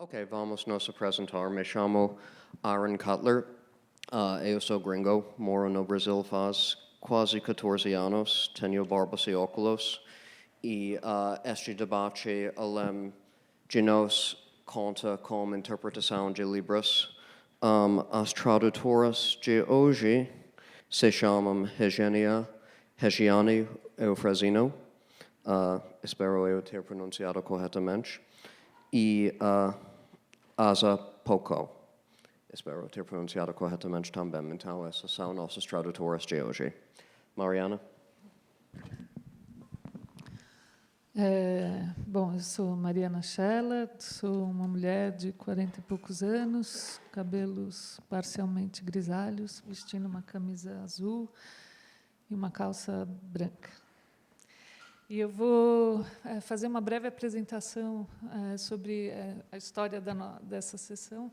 Ok, vamos nos apresentar. Me chamo Aaron Cutler. Eu sou gringo, moro no Brasil faz quase 14 anos, tenho barbas e óculos. E este debate de nós conta com interpretação de livros. As tradutoras de hoje se chamam Regiane Eufrazino. Espero eu ter pronunciado corretamente. E Asa Poco. Espero ter pronunciado corretamente também. Então, essas são nossas tradutoras de hoje. Mariana? Bom, eu sou Mariana Scheller, sou uma mulher de 40 e poucos anos, cabelos parcialmente grisalhos, vestindo uma camisa azul e uma calça branca. E eu vou fazer uma breve apresentação sobre a história dessa sessão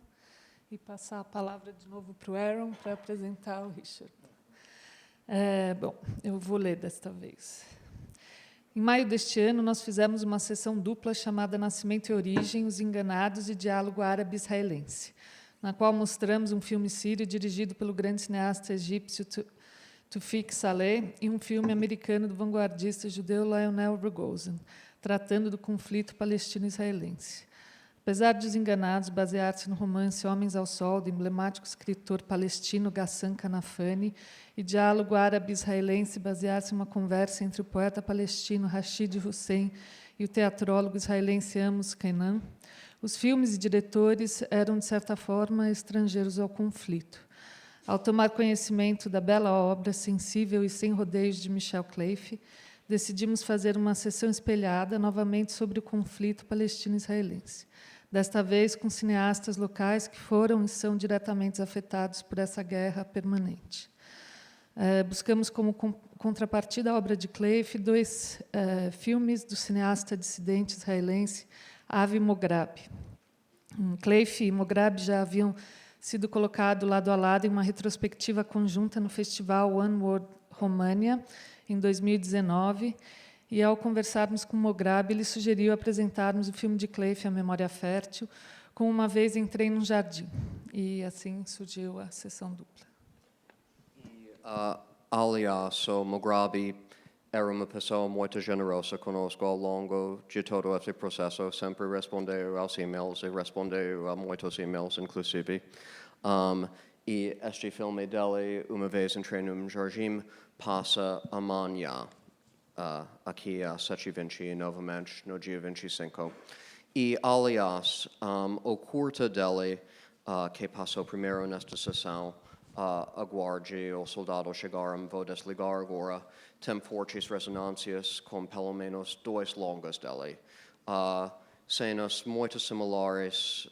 e passar a palavra de novo para o Aaron para apresentar o Richard. Bom, eu vou ler desta vez. Em maio deste ano, nós fizemos uma sessão dupla chamada Nascimento e Origem, Os Enganados e Diálogo Árabe-Israelense, na qual mostramos um filme sírio dirigido pelo grande cineasta egípcio Tufik Saleh e um filme americano do vanguardista judeu Lionel Rogozin, tratando do conflito palestino-israelense. Apesar de Os Enganados basear-se no romance Homens ao Sol, do emblemático escritor palestino Ghassan Kanafani, e Diálogo Árabe-Israelense basear-se em uma conversa entre o poeta palestino Rashid Hussein e o teatrólogo israelense Amos Kenan, os filmes e diretores eram, de certa forma, estrangeiros ao conflito. Ao tomar conhecimento da bela obra sensível e sem rodeios de Michel Cleife, decidimos fazer uma sessão espelhada novamente sobre o conflito palestino-israelense, desta vez com cineastas locais que foram e são diretamente afetados por essa guerra permanente. Buscamos como contrapartida à obra de Cleife dois filmes do cineasta dissidente israelense Avi Mograbi. Cleife e Mograbi já haviam sido colocado lado a lado em uma retrospectiva conjunta no festival One World România, em 2019, e, ao conversarmos com Mograbi, ele sugeriu apresentarmos o filme de Cleife, A Memória Fértil, com Uma Vez Entrei num Jardim. E assim surgiu a sessão dupla. Aliás, o Mograbi era uma pessoa muito generosa conosco ao longo de todo este processo, sempre respondeu aos e-mails e respondeu a muitos e-mails, inclusive. E este filme dele, Uma Vez Entrei num Jardim, passa amanhã, aqui a 7h20, novamente, no dia 25. E, aliás, o curta dele, que passou primeiro nesta sessão, aguarde o soldado chegar, vou desligar agora, tem fortes ressonâncias com pelo menos 2 longas dele. Cenas muito similares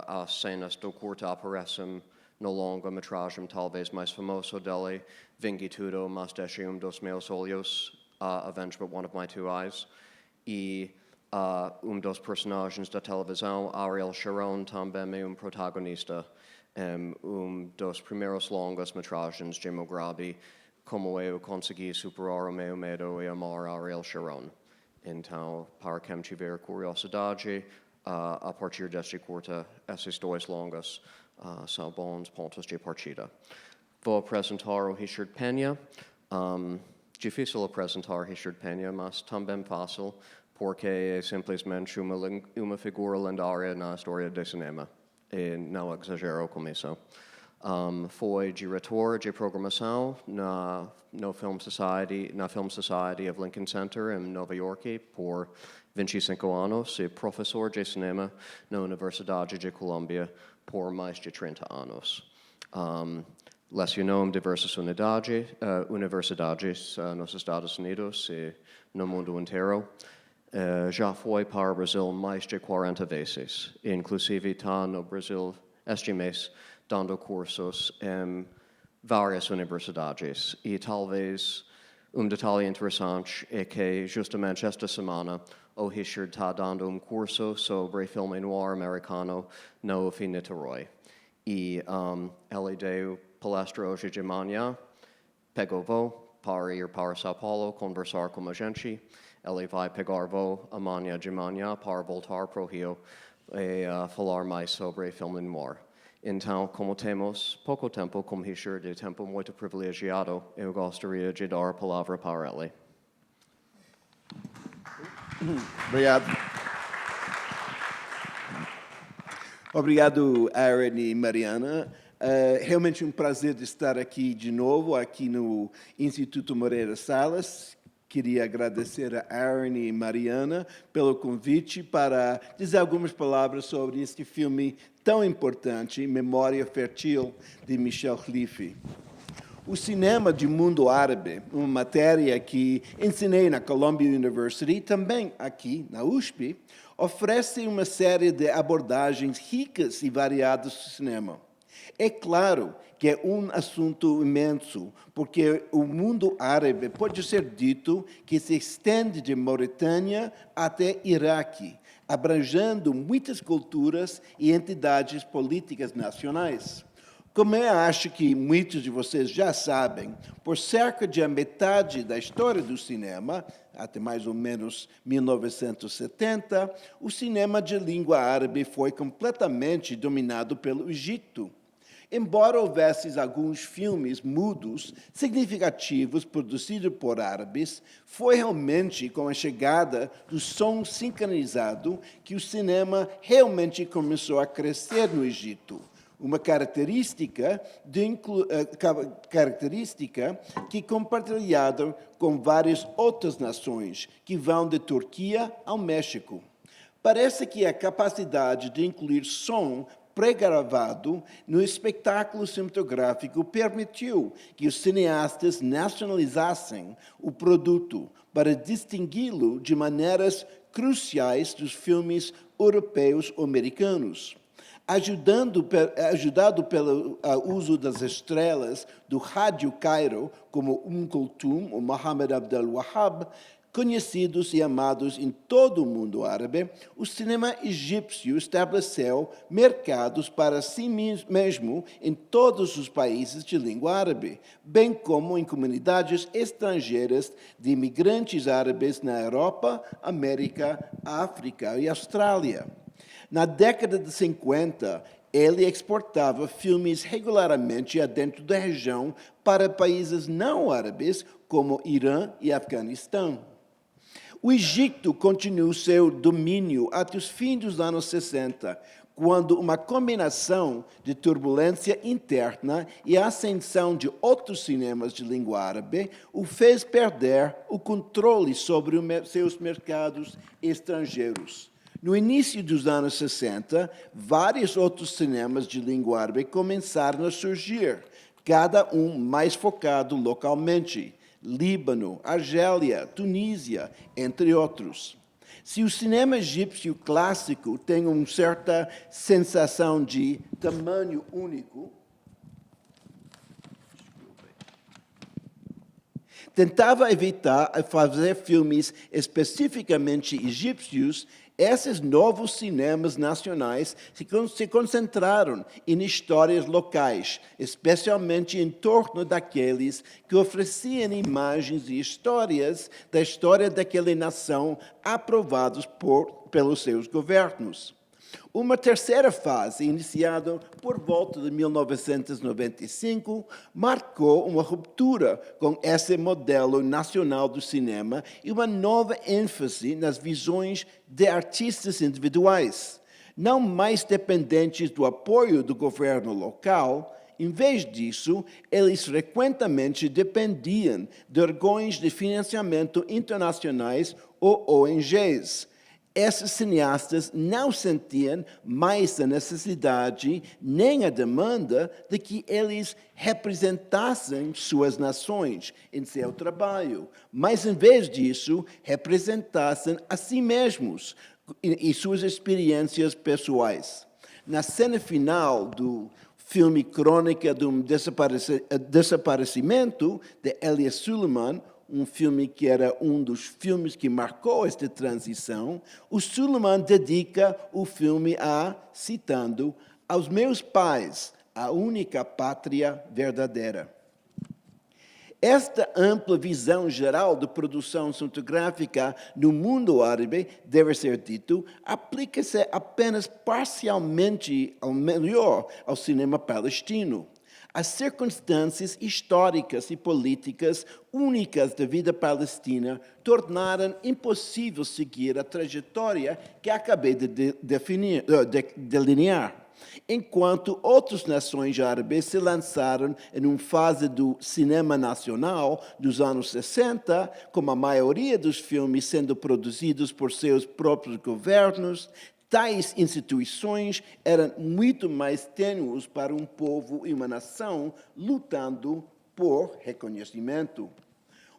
às cenas do curta aparecem no longa-metragem talvez mais famoso dele, Vingue Tudo, mas deixe dos meus olhos, Avenge but one of my two eyes. E dos personagens da televisão, Ariel Sharon, também é protagonista. Dos primeiros longas-metragens de Mograbi, como eu consegui superar o meu medo e amar Ariel Sharon. Então, para quem tiver curiosidade, a partir deste curta, esses 2 longas são bons pontos de partida. Vou apresentar o Richard Penha. Difícil apresentar Richard Penha, mas também fácil, porque é simplesmente uma figura lendária na história do cinema. E não exagero com isso. Foi diretor de programação na Film Society of Lincoln Center, em Nova York, por 25 anos, e professor de cinema na Universidade de Colômbia por mais de 30 anos. Lecionou em diversas universidades nos Estados Unidos e no mundo inteiro. Já foi para o Brasil mais de 40 vezes. Inclusive está no Brasil este mês dando cursos em várias universidades. E talvez detalhe interessante é que justamente esta semana o Richard está dando curso sobre filme noir americano no UF Niterói. E ele deu palestra hoje de manhã, pegou voo para ir para São Paulo conversar com a gente. Ele vai pegar voo amanhã de manhã para voltar para o Rio falar mais sobre filme noir. Então, como temos pouco tempo, como Richard de tempo muito privilegiado, eu gostaria de dar a palavra para ele. Obrigado. Obrigado, Aaron e Mariana. Realmente um prazer de estar aqui de novo, aqui no Instituto Moreira Salles. Queria agradecer a Aaron e Mariana pelo convite para dizer algumas palavras sobre este filme tão importante, Memória Fértil, de Michel Khalifi. O cinema de mundo árabe, uma matéria que ensinei na Columbia University, também aqui na USP, oferece uma série de abordagens ricas e variadas do cinema. É claro que é um assunto imenso, porque o mundo árabe pode ser dito que se estende de Mauritânia até Iraque, abrangendo muitas culturas e entidades políticas nacionais. Como eu acho que muitos de vocês já sabem, por cerca de a metade da história do cinema, até mais ou menos 1970, o cinema de língua árabe foi completamente dominado pelo Egito. Embora houvesse alguns filmes mudos significativos produzidos por árabes, foi realmente com a chegada do som sincronizado que o cinema realmente começou a crescer no Egito. Uma característica que é compartilhada com várias outras nações, que vão de Turquia ao México. Parece que a capacidade de incluir som pré-gravado no espetáculo cinematográfico permitiu que os cineastas nacionalizassem o produto para distingui-lo de maneiras cruciais dos filmes europeus ou americanos. Ajudado pelo uso das estrelas do Rádio Cairo, como Kulthum ou Mohammed Abdel Wahab, conhecidos e amados em todo o mundo árabe, o cinema egípcio estabeleceu mercados para si mesmo em todos os países de língua árabe, bem como em comunidades estrangeiras de imigrantes árabes na Europa, América, África e Austrália. Na década de 50, ele exportava filmes regularmente adentro da região para países não árabes, como Irã e Afeganistão. O Egito continuou seu domínio até os fins dos anos 60, quando uma combinação de turbulência interna e a ascensão de outros cinemas de língua árabe o fez perder o controle sobre seus mercados estrangeiros. No início dos anos 60, vários outros cinemas de língua árabe começaram a surgir, cada um mais focado localmente. Líbano, Argélia, Tunísia, entre outros. Se o cinema egípcio clássico tem uma certa sensação de tamanho único, tentava evitar fazer filmes especificamente egípcios. Esses novos cinemas nacionais se concentraram em histórias locais, especialmente em torno daqueles que ofereciam imagens e histórias da história daquela nação aprovados pelos seus governos. Uma terceira fase, iniciada por volta de 1995, marcou uma ruptura com esse modelo nacional do cinema e uma nova ênfase nas visões de artistas individuais, não mais dependentes do apoio do governo local. Em vez disso, eles frequentemente dependiam de órgãos de financiamento internacionais ou ONGs. Esses cineastas não sentiam mais a necessidade nem a demanda de que eles representassem suas nações em seu trabalho, mas, em vez disso, representassem a si mesmos e suas experiências pessoais. Na cena final do filme Crônica de um Desaparecimento, de Elias Suleiman, um filme que era um dos filmes que marcou esta transição, o Suleiman dedica o filme citando, aos meus pais, a única pátria verdadeira. Esta ampla visão geral de produção cinematográfica no mundo árabe, deve ser dito, aplica-se apenas parcialmente, ao melhor, ao cinema palestino. As circunstâncias históricas e políticas únicas da vida palestina tornaram impossível seguir a trajetória que acabei de delinear. Enquanto outras nações árabes se lançaram em uma fase do cinema nacional dos anos 60, com a maioria dos filmes sendo produzidos por seus próprios governos, tais instituições eram muito mais tênues para um povo e uma nação lutando por reconhecimento.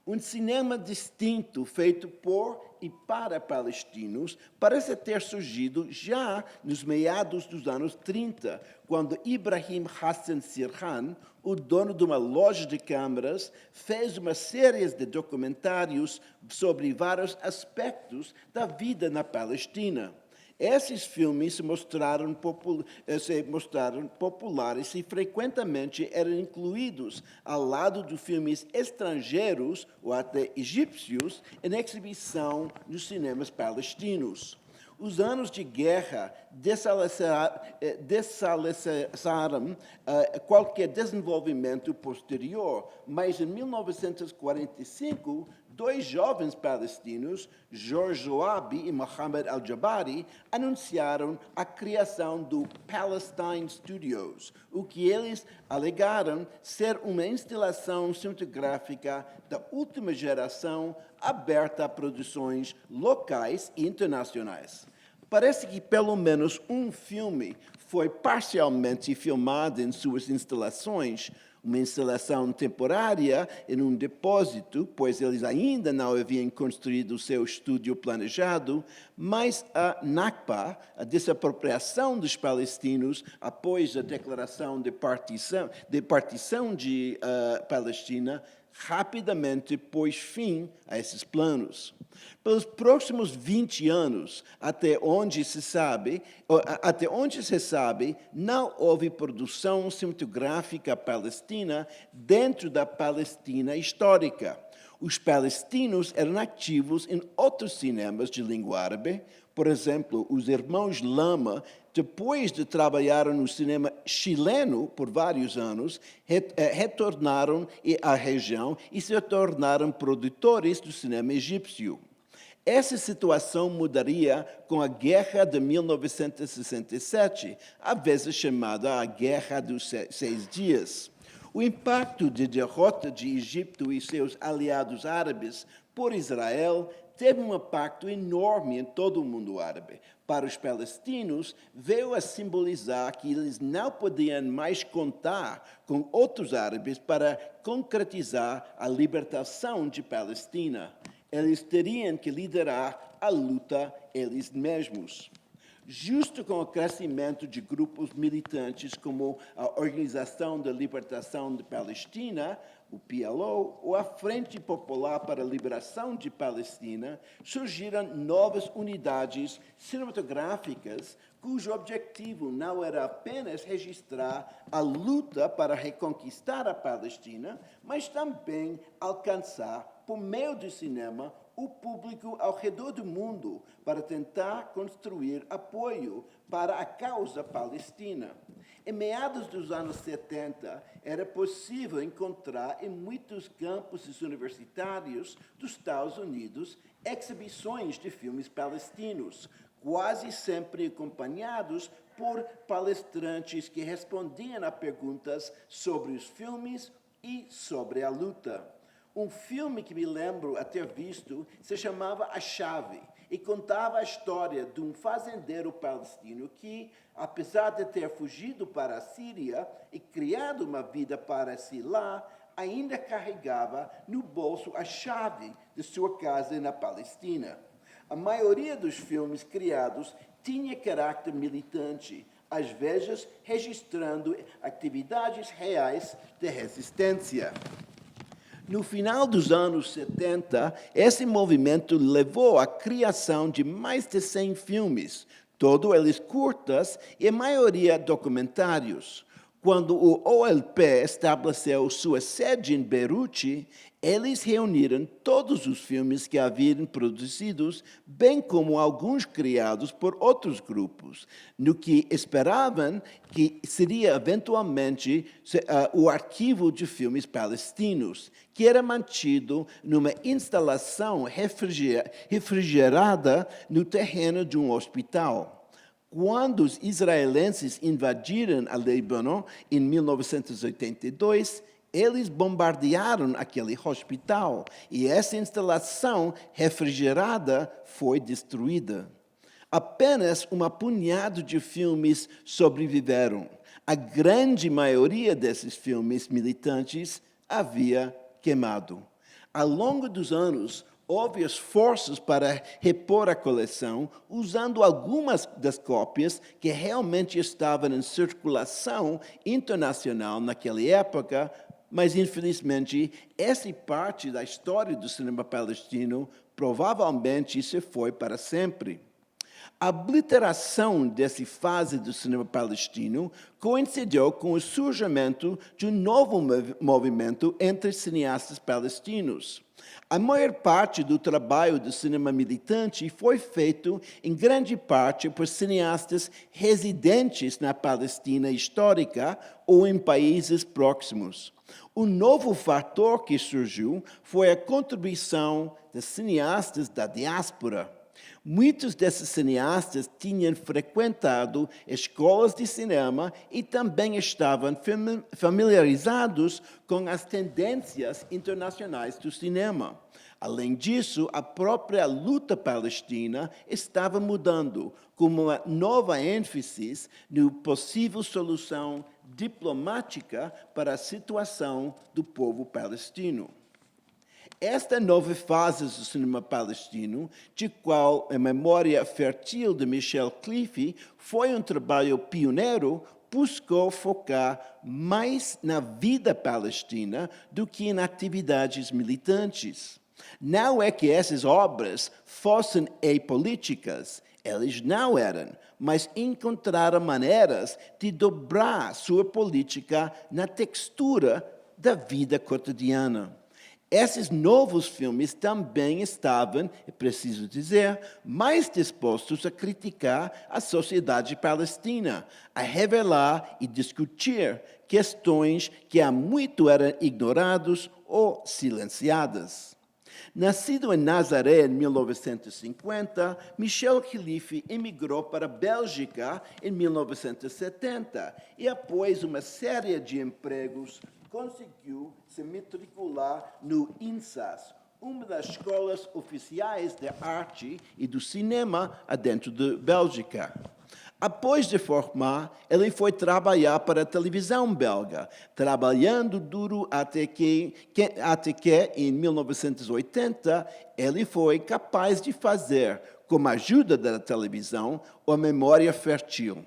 Um cinema distinto, feito por e para palestinos, parece ter surgido já nos meados dos anos 30, quando Ibrahim Hassan Sirhan, o dono de uma loja de câmeras, fez uma série de documentários sobre vários aspectos da vida na Palestina. Esses filmes se mostraram populares e frequentemente eram incluídos ao lado de filmes estrangeiros ou até egípcios em exibição nos cinemas palestinos. Os anos de guerra dessalarizaram qualquer desenvolvimento posterior, mas em 1945, dois jovens palestinos, George Zoabi e Mohammed Al-Jabari, anunciaram a criação do Palestine Studios, o que eles alegaram ser uma instalação cinematográfica da última geração aberta a produções locais e internacionais. Parece que pelo menos um filme foi parcialmente filmado em suas instalações, uma instalação temporária em um depósito, pois eles ainda não haviam construído o seu estúdio planejado, mas a Nakba, a desapropriação dos palestinos após a declaração de partição de Palestina, rapidamente pôs fim a esses planos. Pelos próximos 20 anos, até onde se sabe, não houve produção cinematográfica palestina dentro da Palestina histórica. Os palestinos eram ativos em outros cinemas de língua árabe. Por exemplo, os irmãos Lama, depois de trabalhar no cinema chileno por vários anos, retornaram à região e se tornaram produtores do cinema egípcio. Essa situação mudaria com a Guerra de 1967, às vezes chamada a Guerra dos Seis Dias. O impacto de derrota de Egito e seus aliados árabes por Israel teve um impacto enorme em todo o mundo árabe. Para os palestinos, veio a simbolizar que eles não podiam mais contar com outros árabes para concretizar a libertação de Palestina. Eles teriam que liderar a luta eles mesmos. Justo com o crescimento de grupos militantes como a Organização da Libertação de Palestina, o PLO, ou a Frente Popular para a Liberação de Palestina, surgiram novas unidades cinematográficas cujo objetivo não era apenas registrar a luta para reconquistar a Palestina, mas também alcançar, por meio do cinema, o público ao redor do mundo para tentar construir apoio para a causa palestina. Em meados dos anos 70, era possível encontrar em muitos campuses universitários dos Estados Unidos exibições de filmes palestinos, quase sempre acompanhados por palestrantes que respondiam a perguntas sobre os filmes e sobre a luta. Um filme que me lembro a ter visto se chamava A Chave e contava a história de um fazendeiro palestino que, apesar de ter fugido para a Síria e criado uma vida para si lá, ainda carregava no bolso a chave de sua casa na Palestina. A maioria dos filmes criados tinha caráter militante, às vezes registrando atividades reais de resistência. No final dos anos 70, esse movimento levou à criação de mais de 100 filmes, todos eles curtas e a maioria documentários. Quando o OLP estabeleceu sua sede em Beirute, eles reuniram todos os filmes que haviam produzidos, bem como alguns criados por outros grupos, no que esperavam que seria eventualmente o arquivo de filmes palestinos, que era mantido numa instalação refrigerada no terreno de um hospital. Quando os israelenses invadiram o Líbano em 1982, eles bombardearam aquele hospital e essa instalação refrigerada foi destruída. Apenas uma punhado de filmes sobreviveram. A grande maioria desses filmes militantes havia queimado. Ao longo dos anos, houve esforços para repor a coleção, usando algumas das cópias que realmente estavam em circulação internacional naquela época, mas, infelizmente, essa parte da história do cinema palestino provavelmente se foi para sempre. A obliteração dessa fase do cinema palestino coincidiu com o surgimento de um novo movimento entre cineastas palestinos. A maior parte do trabalho do cinema militante foi feito, em grande parte, por cineastas residentes na Palestina histórica ou em países próximos. Um novo fator que surgiu foi a contribuição de cineastas da diáspora. Muitos desses cineastas tinham frequentado escolas de cinema e também estavam familiarizados com as tendências internacionais do cinema. Além disso, a própria luta palestina estava mudando, com uma nova ênfase na possível solução diplomática para a situação do povo palestino. Esta nova fase do cinema palestino, de qual a memória fértil de Michel Cliffy foi um trabalho pioneiro, buscou focar mais na vida palestina do que em atividades militantes. Não é que essas obras fossem apolíticas, elas não eram, mas encontraram maneiras de dobrar sua política na textura da vida cotidiana. Esses novos filmes também estavam, é preciso dizer, mais dispostos a criticar a sociedade palestina, a revelar e discutir questões que há muito eram ignoradas ou silenciadas. Nascido em Nazaré em 1950, Michel Khalifi emigrou para a Bélgica em 1970 e, após uma série de empregos, conseguiu se matricular no INSAS, uma das escolas oficiais de arte e do cinema dentro da Bélgica. Após de formar, ele foi trabalhar para a televisão belga, trabalhando duro até que em 1980, ele foi capaz de fazer, com a ajuda da televisão, a Memória Fértil.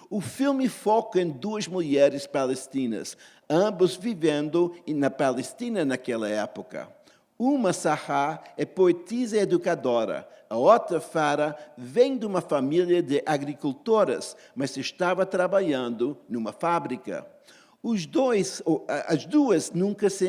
O filme foca em duas mulheres palestinas, ambas vivendo na Palestina naquela época. Uma, Sahar, é poetisa e educadora. A outra, Farah, vem de uma família de agricultoras, mas estava trabalhando numa fábrica. As duas nunca se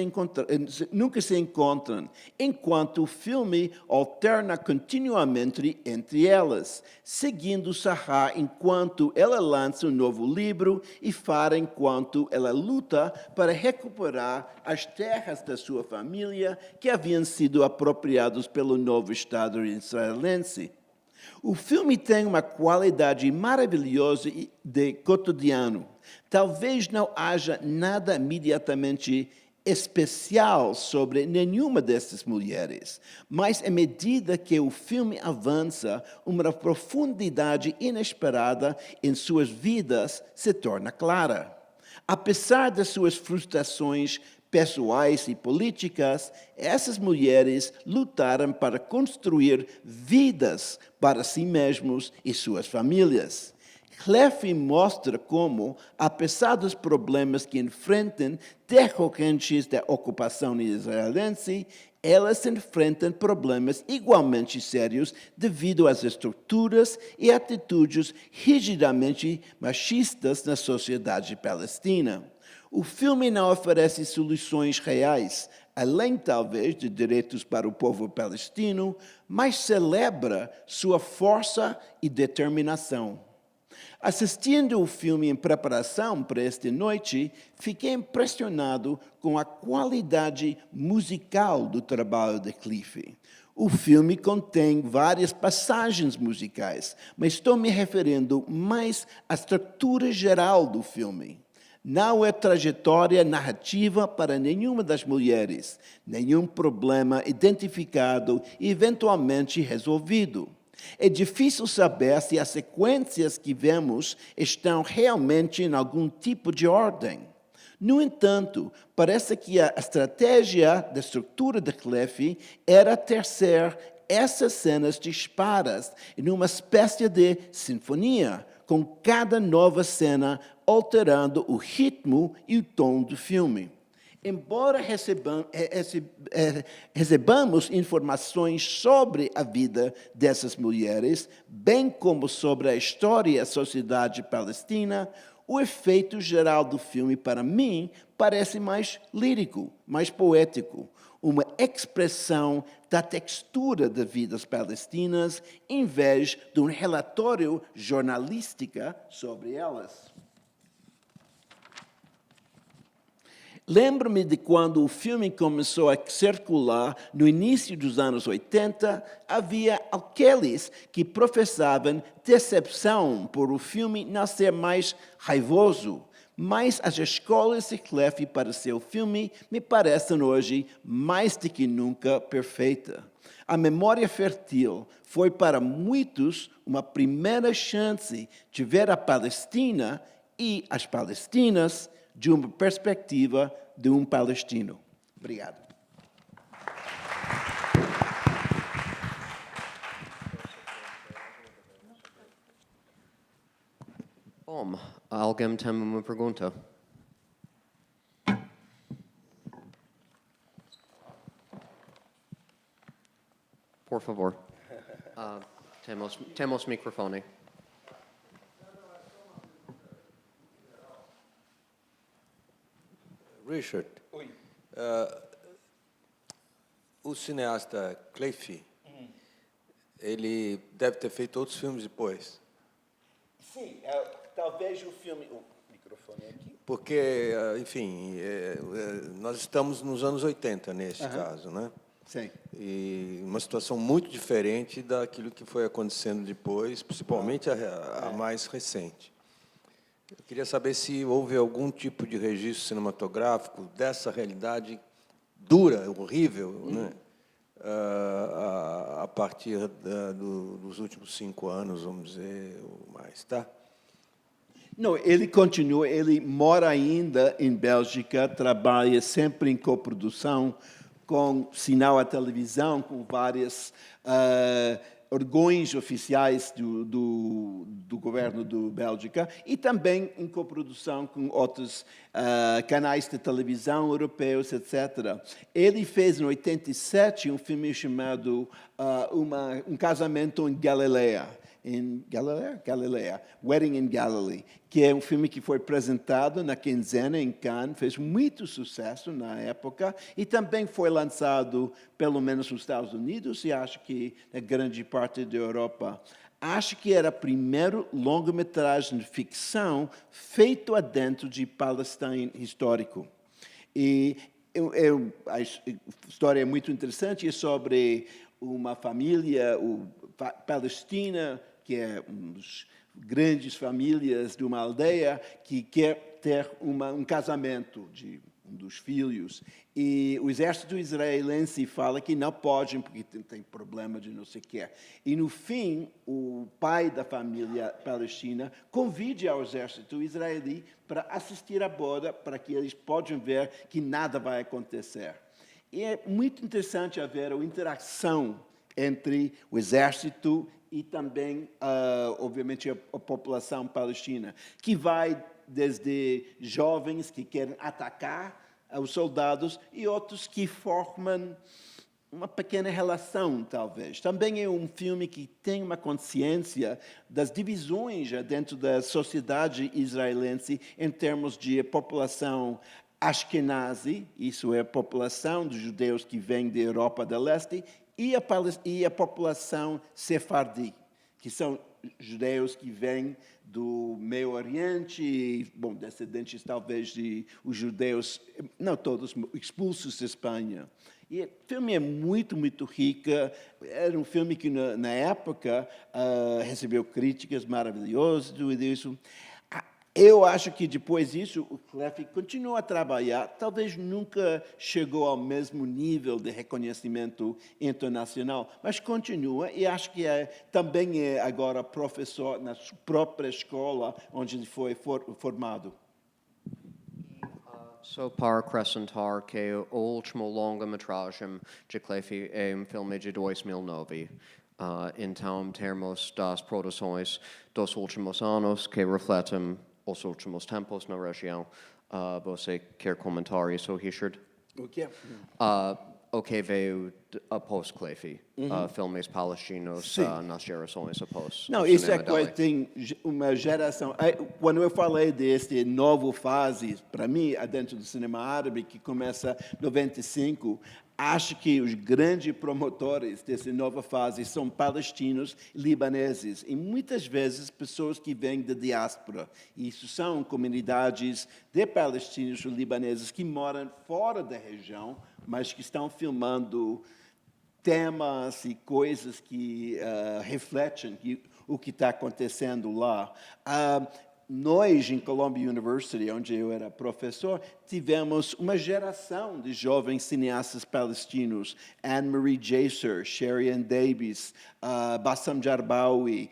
encontram, enquanto o filme alterna continuamente entre elas, seguindo Sahar enquanto ela lança um novo livro e Farah enquanto ela luta para recuperar as terras da sua família que haviam sido apropriadas pelo novo Estado israelense. O filme tem uma qualidade maravilhosa de cotidiano. Talvez não haja nada imediatamente especial sobre nenhuma dessas mulheres, mas à medida que o filme avança, uma profundidade inesperada em suas vidas se torna clara. Apesar das suas frustrações pessoais e políticas, essas mulheres lutaram para construir vidas para si mesmos e suas famílias. Cleffi mostra como, apesar dos problemas que enfrentam decorrentes da ocupação israelense, elas enfrentam problemas igualmente sérios devido às estruturas e atitudes rigidamente machistas na sociedade palestina. O filme não oferece soluções reais, além, talvez, de direitos para o povo palestino, mas celebra sua força e determinação. Assistindo o filme em preparação para esta noite, fiquei impressionado com a qualidade musical do trabalho de Cleffi. O filme contém várias passagens musicais, mas estou me referindo mais à estrutura geral do filme. Não é trajetória narrativa para nenhuma das mulheres, nenhum problema identificado e eventualmente resolvido. É difícil saber se as sequências que vemos estão realmente em algum tipo de ordem. No entanto, parece que a estratégia da estrutura de Cleffi era tecer essas cenas dispares em uma espécie de sinfonia, com cada nova cena alterando o ritmo e o tom do filme. Embora recebamos informações sobre a vida dessas mulheres, bem como sobre a história e a sociedade palestina, o efeito geral do filme, para mim, parece mais lírico, mais poético, uma expressão da textura das vidas palestinas, em vez de um relatório jornalístico sobre elas. Lembro-me de quando o filme começou a circular no início dos anos 80, havia aqueles que professavam decepção por o filme não ser mais raivoso, mas as escolhas de Cleffi para seu filme me parecem hoje mais do que nunca perfeitas. A Memória Fértil foi para muitos uma primeira chance de ver a Palestina e as palestinas de uma perspectiva de um palestino. Obrigado. Bom, alguém tem uma pergunta? Por favor. Temos microfone. Richard, o cineasta Cleffi, ele deve ter feito outros filmes depois. Sim, talvez o filme... O microfone aqui. Porque, enfim, nós estamos nos anos 80, nesse caso, né? Sim. E uma situação muito diferente daquilo que foi acontecendo depois, principalmente a mais recente. Eu queria saber se houve algum tipo de registro cinematográfico dessa realidade dura, horrível, né? A partir dos últimos 5 anos, vamos dizer, ou mais, tá? Não, ele continua, ele mora ainda em Bélgica, trabalha sempre em coprodução com sinal à televisão, com vários órgãos oficiais do governo da Bélgica e também em coprodução com outros canais de televisão europeus, etc. Ele fez, em 87, um filme chamado Um Casamento em Galileia. Galileia, Wedding in Galilee, que é um filme que foi apresentado na quinzena em Cannes, fez muito sucesso na época e também foi lançado, pelo menos nos Estados Unidos e acho que na grande parte da Europa. Acho que era o primeiro longa-metragem de ficção feito adentro de Palestina histórico. E a história é muito interessante, é sobre uma família palestina, que é uma das grandes famílias de uma aldeia, que quer ter um casamento de um dos filhos. E o exército israelense fala que não podem, porque tem problema de não sei o quê. E, no fim, o pai da família palestina convida ao exército israelita para assistir à boda, para que eles possam ver que nada vai acontecer. E é muito interessante ver a interação entre o exército e também, obviamente, a população palestina, que vai desde jovens que querem atacar os soldados e outros que formam uma pequena relação, talvez. Também é um filme que tem uma consciência das divisões dentro da sociedade israelense em termos de população Ashkenazi, isso é a população dos judeus que vêm da Europa do Leste, e a população Sefardi, que são judeus que vêm do Meio Oriente, bom, descendentes talvez de os judeus, não todos, expulsos da Espanha. E o filme é muito, muito rica. Era um filme que, na época, recebeu críticas maravilhosas, tudo isso. Eu acho que, depois disso, o Clef continua a trabalhar. Talvez nunca chegou ao mesmo nível de reconhecimento internacional, mas continua. E acho que também é agora professor na sua própria escola, onde ele foi formado. So para acrescentar que o último longa-metragem de Clefi é filme de 2009. Então, temos das produções dos últimos anos que refletem os últimos tempos na região. Você quer comentar isso, Richard? O quê? O que veio após Clefi, filmes palestinos nas gerações após. Não, o isso é cinema coisa, tem uma geração. Quando eu falei deste novo fase, para mim, dentro do cinema árabe, que começa em 95, acho que os grandes promotores dessa nova fase são palestinos e libaneses, e muitas vezes pessoas que vêm da diáspora. Isso são comunidades de palestinos e libaneses que moram fora da região, mas que estão filmando temas e coisas que refletem o que está acontecendo lá. Nós, em Columbia University, onde eu era professor, tivemos uma geração de jovens cineastas palestinos, Anne-Marie Jaser, Sherian Davis, Bassam Jarbawi,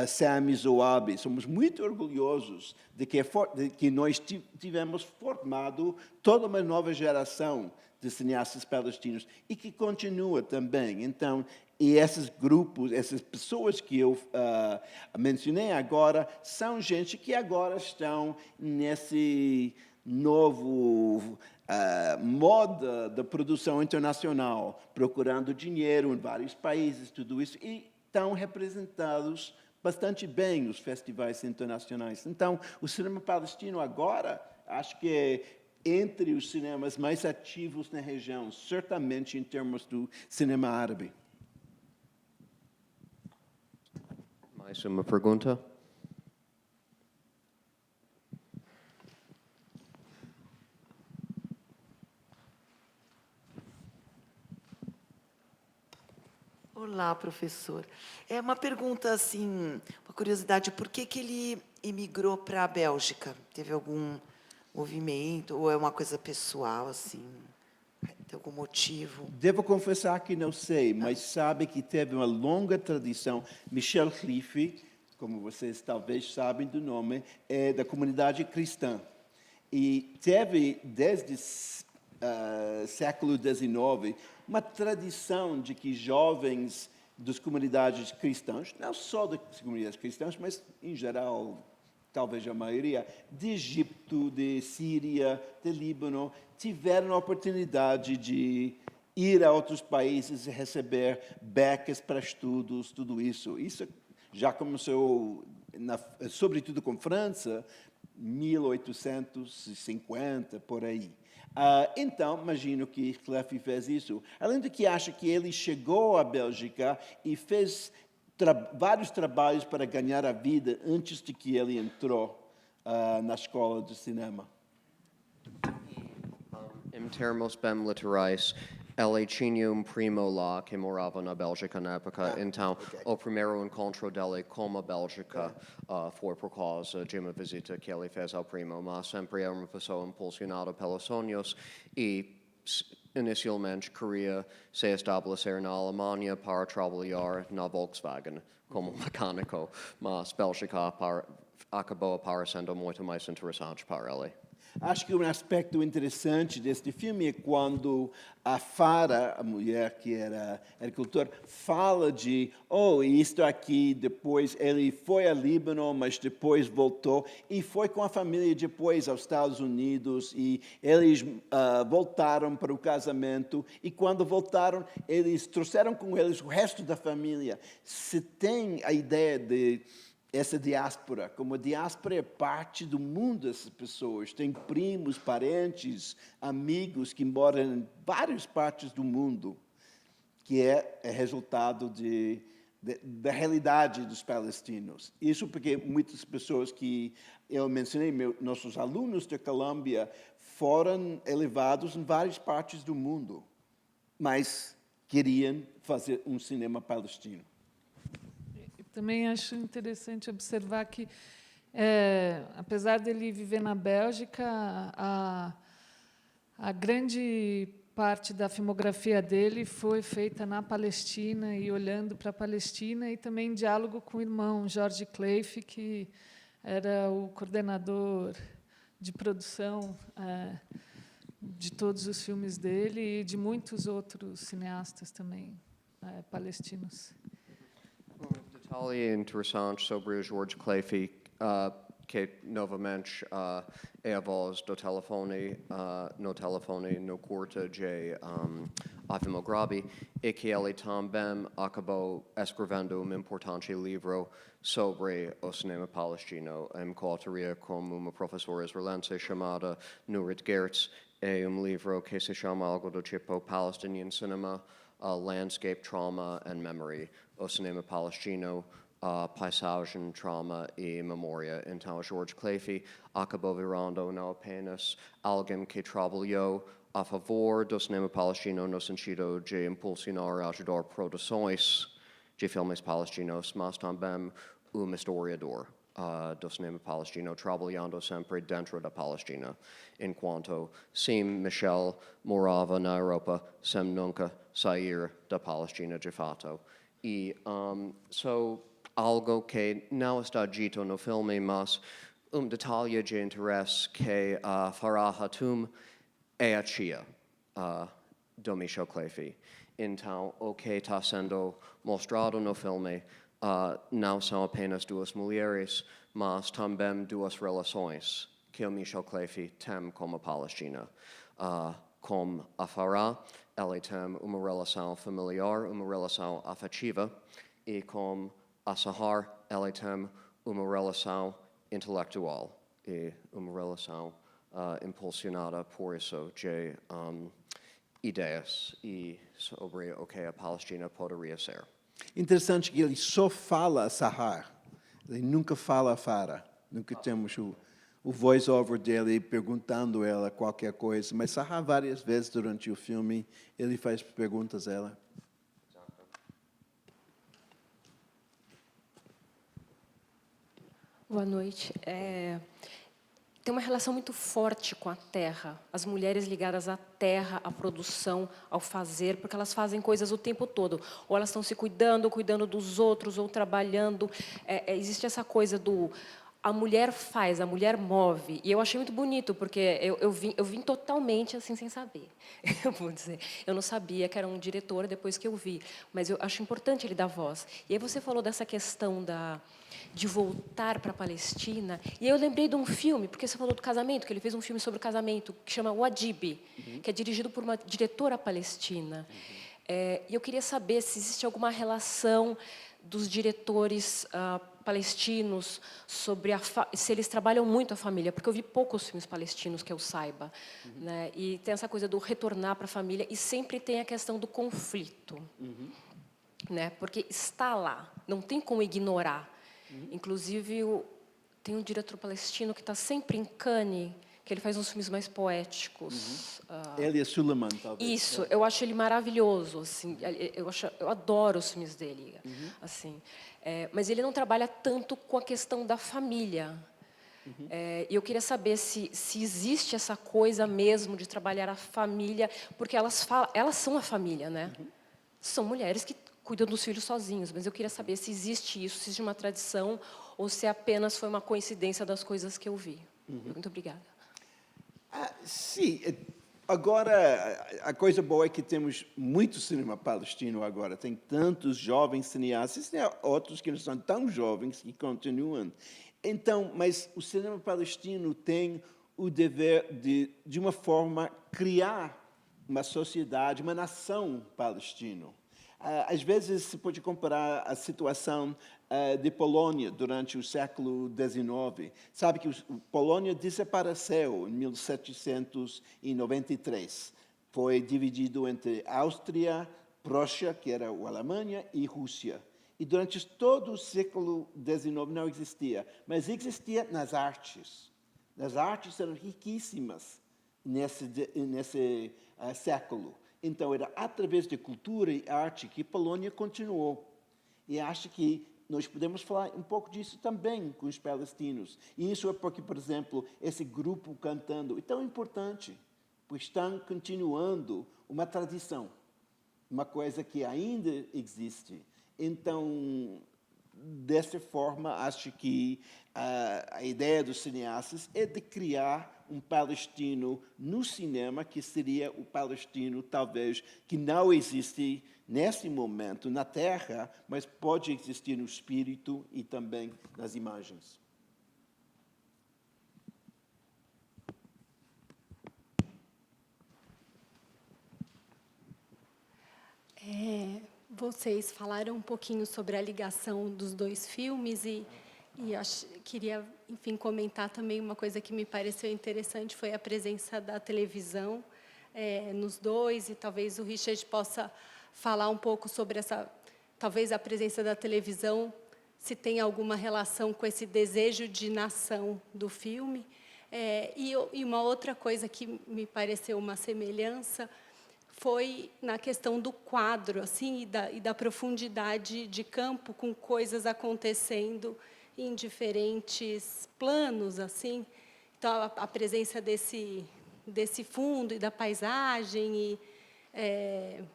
Sami Zoabi. Somos muito orgulhosos de que nós tivemos formado toda uma nova geração de cineastas palestinos e que continua também. Então, e esses grupos, essas pessoas que eu mencionei agora, são gente que agora estão nesse novo moda da produção internacional, procurando dinheiro em vários países, tudo isso, e estão representados bastante bem nos festivais internacionais. Então, o cinema palestino agora, acho que é entre os cinemas mais ativos na região, certamente em termos do cinema árabe. Mais uma pergunta? Olá, professor. É uma pergunta, assim, uma curiosidade, por que ele emigrou para a Bélgica? Teve algum movimento, ou é uma coisa pessoal, assim? Tem algum motivo? Devo confessar que não sei, mas sabe que teve uma longa tradição. Michel Khlifi, como vocês talvez sabem do nome, é da comunidade cristã. E teve, desde século XIX, uma tradição de que jovens das comunidades cristãs, não só das comunidades cristãs, mas, em geral, talvez a maioria, de Egito, de Síria, de Líbano, tiveram a oportunidade de ir a outros países e receber becas para estudos, tudo isso. Isso já começou, sobretudo com França, 1850, por aí. Então, imagino que Clef fez isso. Além do que acho que ele chegou à Bélgica e fez vários trabalhos para ganhar a vida antes de que ele entrou na escola de cinema. Em termos bem literais, ele tinha primo lá que morava na Bélgica na época, então o primeiro encontro dele com a Bélgica foi por causa de uma visita que ele fez ao primo, mas sempre era uma pessoa impulsionada pelos sonhos e inicialmente queria se estabelecer na Alemanha para trabalhar na Volkswagen como mecânico, mas Bélgica acabou aparecendo muito mais interessante para ele. Acho que um aspecto interessante deste filme é quando a Farah, a mulher que era agricultora, fala de, isto aqui, depois ele foi ao Líbano, mas depois voltou, e foi com a família depois aos Estados Unidos, e eles voltaram para o casamento, e quando voltaram, eles trouxeram com eles o resto da família. Se tem a ideia de essa diáspora, como a diáspora é parte do mundo dessas pessoas, tem primos, parentes, amigos que moram em várias partes do mundo, que é resultado da realidade dos palestinos. Isso porque muitas pessoas que eu mencionei, nossos alunos da Colômbia, foram elevados em várias partes do mundo, mas queriam fazer um cinema palestino. Também acho interessante observar que, apesar dele viver na Bélgica, a grande parte da filmografia dele foi feita na Palestina e olhando para a Palestina, e também em diálogo com o irmão Jorge Cleif, que era o coordenador de produção de todos os filmes dele e de muitos outros cineastas também palestinos. Detalhe interessante sobre o George Cleify, que novamente é a voz do telefone, no curta de Ave Mograbi, e que ele também acabou escrevendo importante livro sobre o cinema palestino, em coautoria com uma professora israelense chamada Nurit Gertz, e livro que se chama algo do tipo Palestinian Cinema, Landscape, Trauma and Memory, o cinema palestino, paisagem, trauma e memória. Então, George Cleify acabou virando não apenas alguém que trabalhou a favor do cinema palestino no sentido de impulsionar e ajudar produções de filmes palestinos, mas também historiador do cinema palestino, trabalhando sempre dentro da Palestina, enquanto sem Michel morava na Europa, sem nunca sair da Palestina de fato. E algo que não está dito no filme, mas detalhe de interesse que Farah Hatoum é a tia do Michel Cleify. Então, o que está sendo mostrado no filme não são apenas duas mulheres, mas também duas relações que o Michel Cleify tem com a Palestina. Com a Farah, ela tem uma relação familiar, uma relação afetiva, e com a Sahar, ela tem uma relação intelectual e uma relação impulsionada por isso de ideias e sobre o que a Palestina poderia ser. Interessante que ele só fala a Sahar, ele nunca fala a Farah, nunca temos o voice-over dele perguntando a ela qualquer coisa, mas Sahar várias vezes durante o filme, ele faz perguntas a ela. Boa noite. Tem uma relação muito forte com a terra. As mulheres ligadas à terra, à produção, ao fazer, porque elas fazem coisas o tempo todo. Ou elas estão se cuidando, cuidando dos outros, ou trabalhando. Existe essa coisa do... A mulher faz, a mulher move. E eu achei muito bonito, porque eu vim totalmente assim, sem saber. Eu vou dizer, eu não sabia que era um diretor depois que eu vi. Mas eu acho importante ele dar voz. E aí você falou dessa questão de voltar para a Palestina. E eu lembrei de um filme, porque você falou do casamento, que ele fez um filme sobre o casamento, que chama O Adib, que é dirigido por uma diretora palestina. E eu queria saber se existe alguma relação dos diretores palestinos sobre se eles trabalham muito a família, porque eu vi poucos filmes palestinos que eu saiba, né? E tem essa coisa do retornar para a família, e sempre tem a questão do conflito, né? Porque está lá, não tem como ignorar. Inclusive, tem um diretor palestino que está sempre em Cannes, que ele faz uns filmes mais poéticos. Elias Suleiman, talvez. Isso, eu acho ele maravilhoso. Assim, eu adoro os filmes dele. Assim, mas ele não trabalha tanto com a questão da família. E eu queria saber se existe essa coisa mesmo de trabalhar a família, porque elas são a família, né? São mulheres que cuidam dos filhos sozinhos, mas eu queria saber se existe isso, se existe uma tradição, ou se apenas foi uma coincidência das coisas que eu vi. Muito obrigada. Sim, agora a coisa boa é que temos muito cinema palestino agora. Tem tantos jovens cineastas, tem outros que não são tão jovens que continuam. Então, mas o cinema palestino tem o dever de uma forma, criar uma sociedade, uma nação palestina. Às vezes se pode comparar a situação de Polônia durante o século XIX. Sabe que a Polônia desapareceu em 1793. Foi dividido entre Áustria, Prússia, que era a Alemanha, e Rússia. E durante todo o século XIX não existia, mas existia nas artes. As artes eram riquíssimas nesse século. Então, era através de cultura e arte que Polônia continuou. E acho que nós podemos falar um pouco disso também com os palestinos. E isso é porque, por exemplo, esse grupo cantando é tão importante, pois estão continuando uma tradição, uma coisa que ainda existe. Então, dessa forma, acho que a ideia dos cineastas é de criar um palestino no cinema, que seria o palestino, talvez, que não existe nesse momento na Terra, mas pode existir no espírito e também nas imagens. Vocês falaram um pouquinho sobre a ligação dos dois filmes e queria, enfim, comentar também uma coisa que me pareceu interessante, foi a presença da televisão nos dois, e talvez o Richard possa falar um pouco sobre talvez a presença da televisão, se tem alguma relação com esse desejo de nação do filme. E uma outra coisa que me pareceu uma semelhança foi na questão do quadro, assim, e da profundidade de campo, com coisas acontecendo em diferentes planos, assim. Então, a presença desse fundo e da paisagem,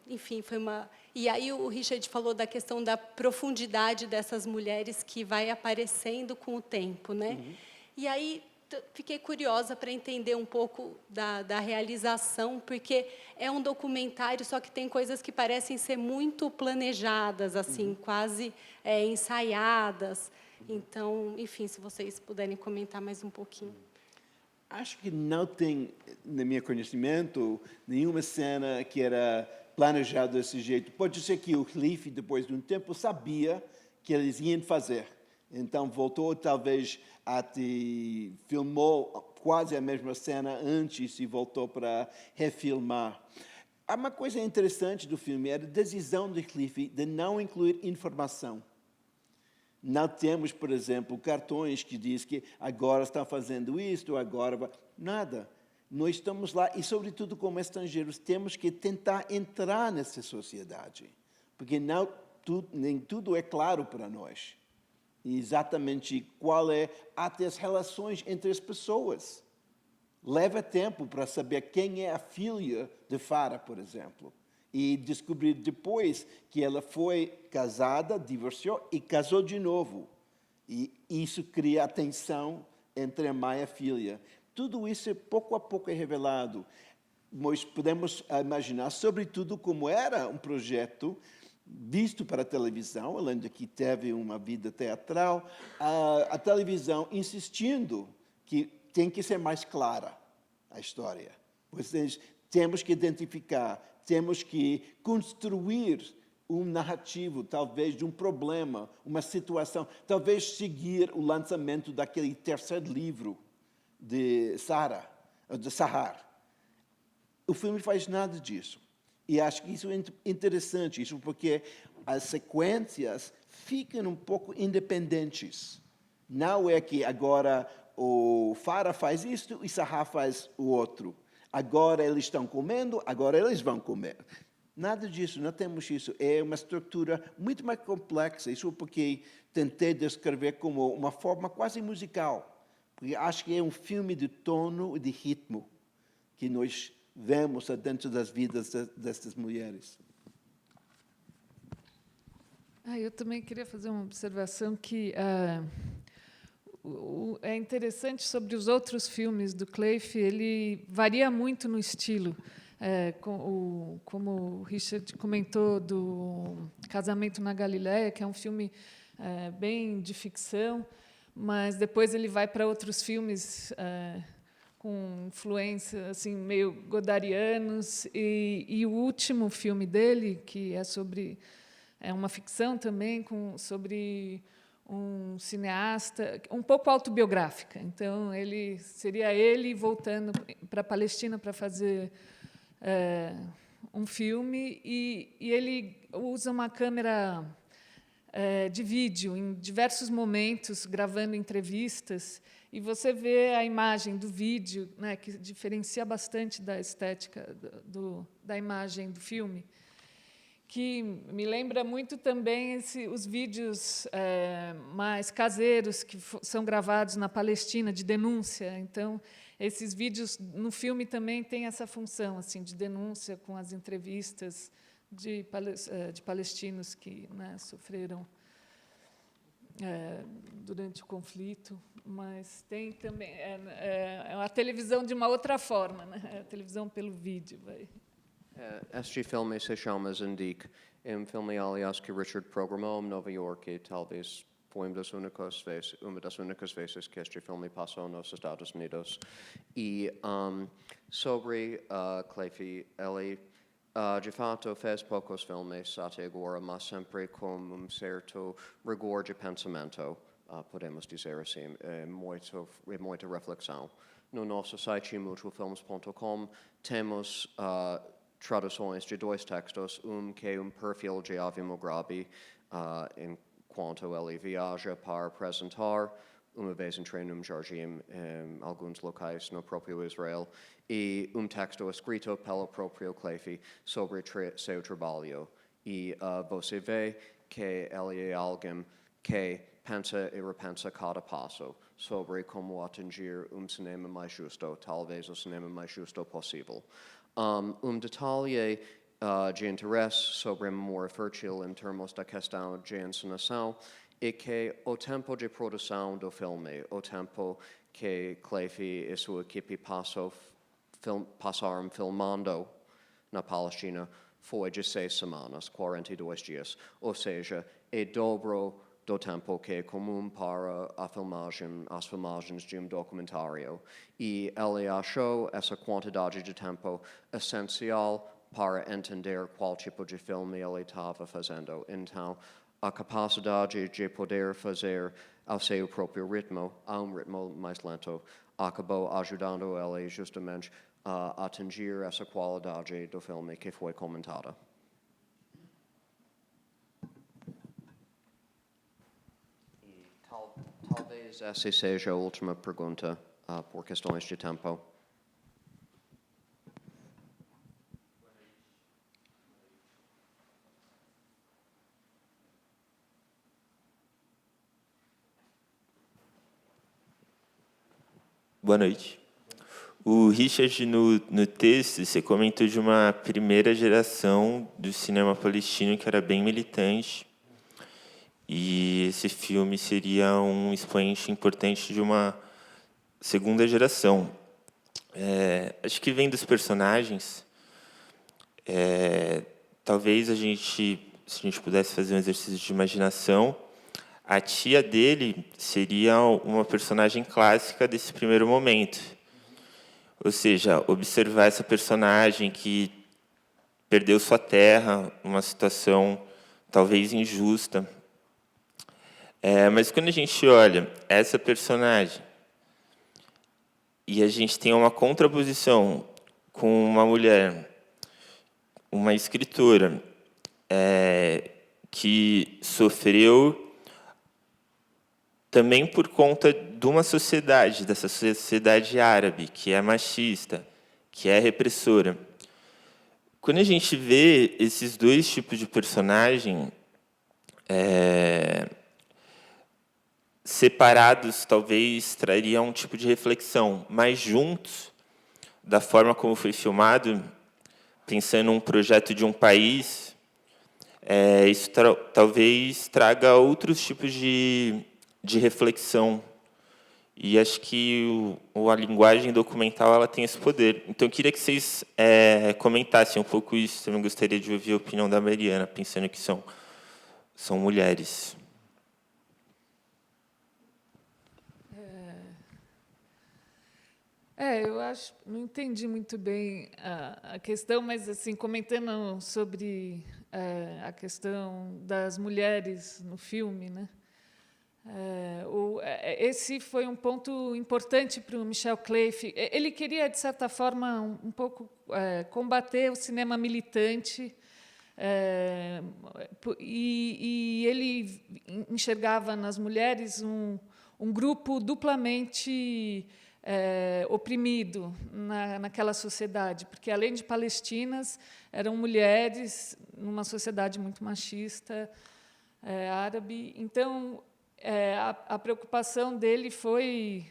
enfim, foi uma... E aí o Richard falou da questão da profundidade dessas mulheres que vai aparecendo com o tempo, né? Uhum. E aí fiquei curiosa para entender um pouco da realização, porque é um documentário, só que tem coisas que parecem ser muito planejadas, assim, quase ensaiadas. Então, enfim, se vocês puderem comentar mais um pouquinho. Acho que não tem, no meu conhecimento, nenhuma cena que era planejada desse jeito. Pode ser que o Cliff, depois de um tempo, sabia que eles iam fazer. Então, voltou, talvez, filmou quase a mesma cena antes e voltou para refilmar. Há uma coisa interessante do filme, era a decisão de Cliff de não incluir informação. Não temos, por exemplo, cartões que dizem que agora está fazendo isto, agora... Nada. Nós estamos lá, e, sobretudo, como estrangeiros, temos que tentar entrar nessa sociedade, porque nem tudo é claro para nós. E exatamente qual é até as relações entre as pessoas. Leva tempo para saber quem é a filha de Farah, por exemplo. E descobrir depois que ela foi casada, divorciou e casou de novo. E isso cria a tensão entre a mãe e a filha. Tudo isso, pouco a pouco, é revelado. Nós podemos imaginar, sobretudo, como era um projeto visto para a televisão, além de que teve uma vida teatral, a televisão insistindo que tem que ser mais clara a história. Vocês temos que identificar, temos que construir um narrativo, talvez, de um problema, uma situação, talvez seguir o lançamento daquele terceiro livro de Sahar. O filme faz nada disso. E acho que isso é interessante, isso porque as sequências ficam um pouco independentes. Não é que agora o Farah faz isto e Sahar faz o outro. Agora eles estão comendo, agora eles vão comer. Nada disso, não temos isso. É uma estrutura muito mais complexa. Isso porque tentei descrever como uma forma quase musical. Porque acho que é um filme de tono e de ritmo que nós vemos dentro das vidas dessas mulheres. Eu também queria fazer uma observação que é interessante sobre os outros filmes do Clay, ele varia muito no estilo. Como o Richard comentou, do Casamento na Galileia, que é um filme bem de ficção, mas depois ele vai para outros filmes com influência assim meio godarianos, e o último filme dele, que é uma ficção também sobre um cineasta um pouco autobiográfica. Então seria ele voltando para a Palestina para fazer um filme, e ele usa uma câmera de vídeo em diversos momentos, gravando entrevistas, e você vê a imagem do vídeo, né, que diferencia bastante da estética da imagem do filme, que me lembra muito também os vídeos mais caseiros que são gravados na Palestina, de denúncia. Então, esses vídeos no filme também têm essa função assim, de denúncia, com as entrevistas de palestinos que, né, sofreram durante o conflito. Mas tem também a televisão de uma outra forma, né? A televisão pelo vídeo. Este filme se chama Zindiq. É um filme, aliás, que Richard programou em Nova York, e talvez foi uma das únicas vezes que este filme passou nos Estados Unidos. E sobre Clay, ele, de fato, fez poucos filmes até agora, mas sempre com certo rigor de pensamento, podemos dizer assim, muita reflexão. No nosso site, mutualfilms.com, temos traduções de 2 textos, que é perfil de Avi Mugrabi, enquanto ele viaja para apresentar, uma vez entrei num jardim em alguns locais no próprio Israel, e texto escrito pelo próprio Clay sobre seu trabalho. E você vê que ele é alguém que pensa e repensa cada passo sobre como atingir cinema mais justo, talvez o cinema mais justo possível. Detalhe de interesse sobre a memória fértil em termos da questão de encenação é que o tempo de produção do filme, o tempo que Clay e sua equipe passaram filmando na Palestina, foi de 6 semanas, 42 dias. Ou seja, é dobro do tempo que é comum para as filmagens de documentário. E ele achou essa quantidade de tempo essencial para entender qual tipo de filme ele estava fazendo. Então, a capacidade de poder fazer ao seu próprio ritmo, a ritmo mais lento, acabou ajudando ele justamente a atingir essa qualidade do filme que foi comentada. Talvez essa seja a última pergunta, por questões de tempo. Boa noite. O Richard, no texto, você comentou de uma primeira geração do cinema palestino que era bem militante, e esse filme seria um expoente importante de uma segunda geração. Acho que vem dos personagens. Talvez se a gente pudesse fazer um exercício de imaginação, a tia dele seria uma personagem clássica desse primeiro momento. Ou seja, observar essa personagem que perdeu sua terra, uma situação talvez injusta. Mas quando a gente olha essa personagem e a gente tem uma contraposição com uma mulher, uma escritora, que sofreu também por conta de uma sociedade, dessa sociedade árabe, que é machista, que é repressora. Quando a gente vê esses 2 tipos de personagem separados, talvez traria um tipo de reflexão, mas juntos, da forma como foi filmado, pensando num projeto de um país, isso talvez traga outros tipos de reflexão E acho que a linguagem documental ela tem esse poder. Então, eu queria que vocês comentassem um pouco isso. Também gostaria de ouvir a opinião da Mariana, pensando que são mulheres. Eu acho, não entendi muito bem a questão, mas assim, comentando sobre a questão das mulheres no filme, né? Esse foi um ponto importante para o Michel Clayf. Ele queria, de certa forma, um pouco combater o cinema militante, e ele enxergava nas mulheres um grupo duplamente oprimido naquela sociedade, porque, além de palestinas, eram mulheres numa sociedade muito machista, árabe. Então, a preocupação dele foi...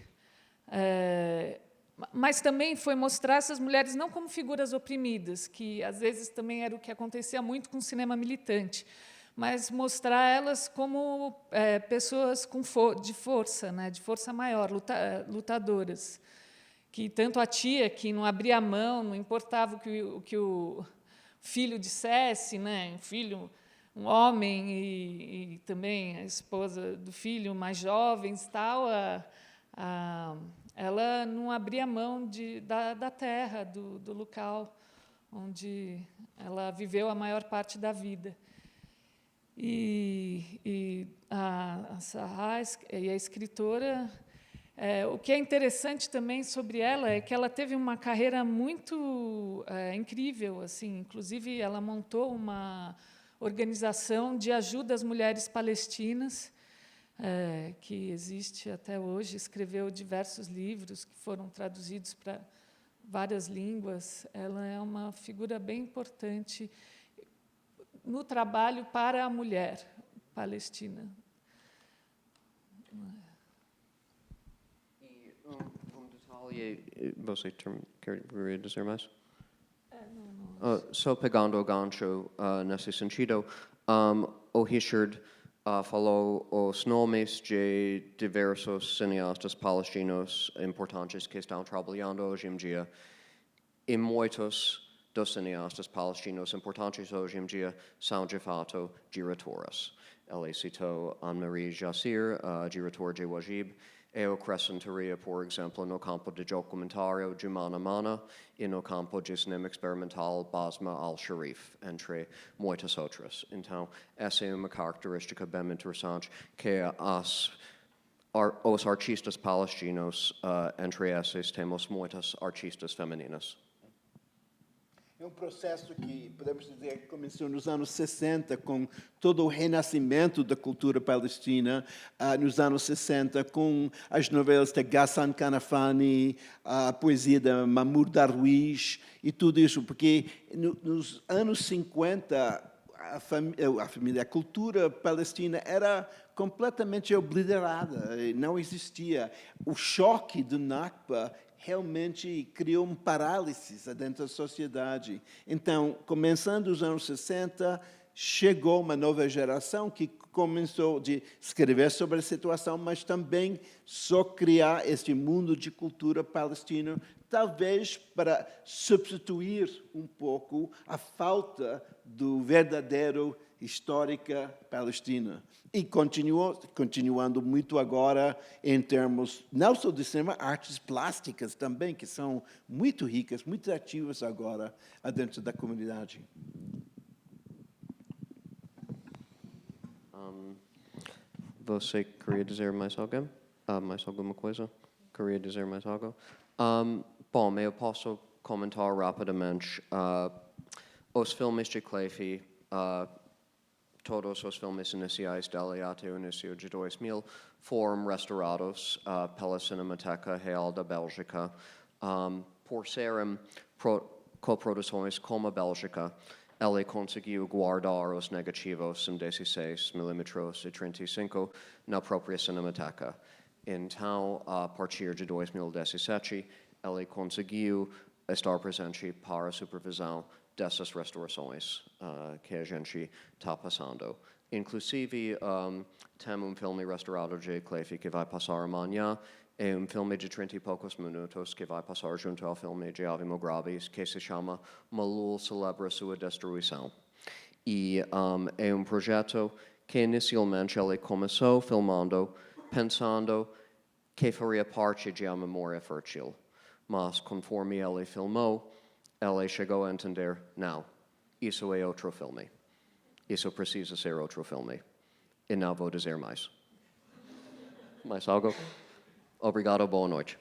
mas também foi mostrar essas mulheres não como figuras oprimidas, que, às vezes, também era o que acontecia muito com o cinema militante, mas mostrar elas como pessoas de força, né, de força maior, lutadoras. Que tanto a tia, que não abria mão, não importava o que o filho dissesse, né, um homem e também a esposa do filho, mais jovens, tal, ela não abria mão da terra, do local onde ela viveu a maior parte da vida. E a Sahar, e a escritora, o que é interessante também sobre ela é que ela teve uma carreira muito incrível. Assim, inclusive, ela montou uma organização de ajuda às mulheres palestinas, que existe até hoje, escreveu diversos livros que foram traduzidos para várias línguas. Ela é uma figura bem importante no trabalho para a mulher palestina. Detalhe, você queria dizer mais? Só pegando o gancho nesse sentido, o Richard falou os nomes de diversos cineastas palestinos importantes que estão trabalhando hoje em dia, e muitos dos cineastas palestinos importantes hoje em dia são, de fato, diretoras. Ele citou Anne-Marie Jassir, diretora de Wajib. Eu acrescentaria, por exemplo, no campo de documentário, Jumana Mana, e no campo de cinema experimental, Basma Al-Sharif, entre muitas outras. Então, essa é uma característica bem interessante, que os artistas palestinos, entre esses, temos muitas artistas femininas. É um processo que, podemos dizer, que começou nos anos 60, com todo o renascimento da cultura palestina, nos anos 60, com as novelas de Ghassan Kanafani, a poesia de Mahmoud Darwish e tudo isso, porque nos anos 50, a cultura palestina era completamente obliterada, não existia. O choque do Nakba realmente criou uma parálise dentro da sociedade. Então, começando os anos 60, chegou uma nova geração que começou a escrever sobre a situação, mas também só criar este mundo de cultura palestina, talvez para substituir um pouco a falta do verdadeiro histórica palestina. E continuando muito agora em termos, não só de cinema, artes plásticas também, que são muito ricas, muito ativas agora dentro da comunidade. Você queria dizer mais alguém? Mais alguma coisa? Queria dizer mais algo? Bom, eu posso comentar rapidamente. Os filmes de Clayf, todos os filmes iniciais dele até o início de 2000 foram restaurados pela Cinemateca Real da Bélgica. Por serem coproduções com a Bélgica, ele conseguiu guardar os negativos em 16mm e 35 na própria Cinemateca. Então, a partir de 2017, ele conseguiu estar presente para a supervisão dessas restaurações que a gente está passando. Inclusive, tem filme restaurado de Clayf que vai passar amanhã, É filme de 30 e poucos minutos que vai passar junto ao filme de Ave Mugrabi, que se chama Malul Celebra Sua Destruição. E é projeto que inicialmente ele começou filmando, pensando que faria parte de A Memória Fértil. Mas, conforme ele filmou, ele chegou a entender, não, isso é outro filme. Isso precisa ser outro filme. E não vou dizer mais. Mais algo? Obrigado, boa noite.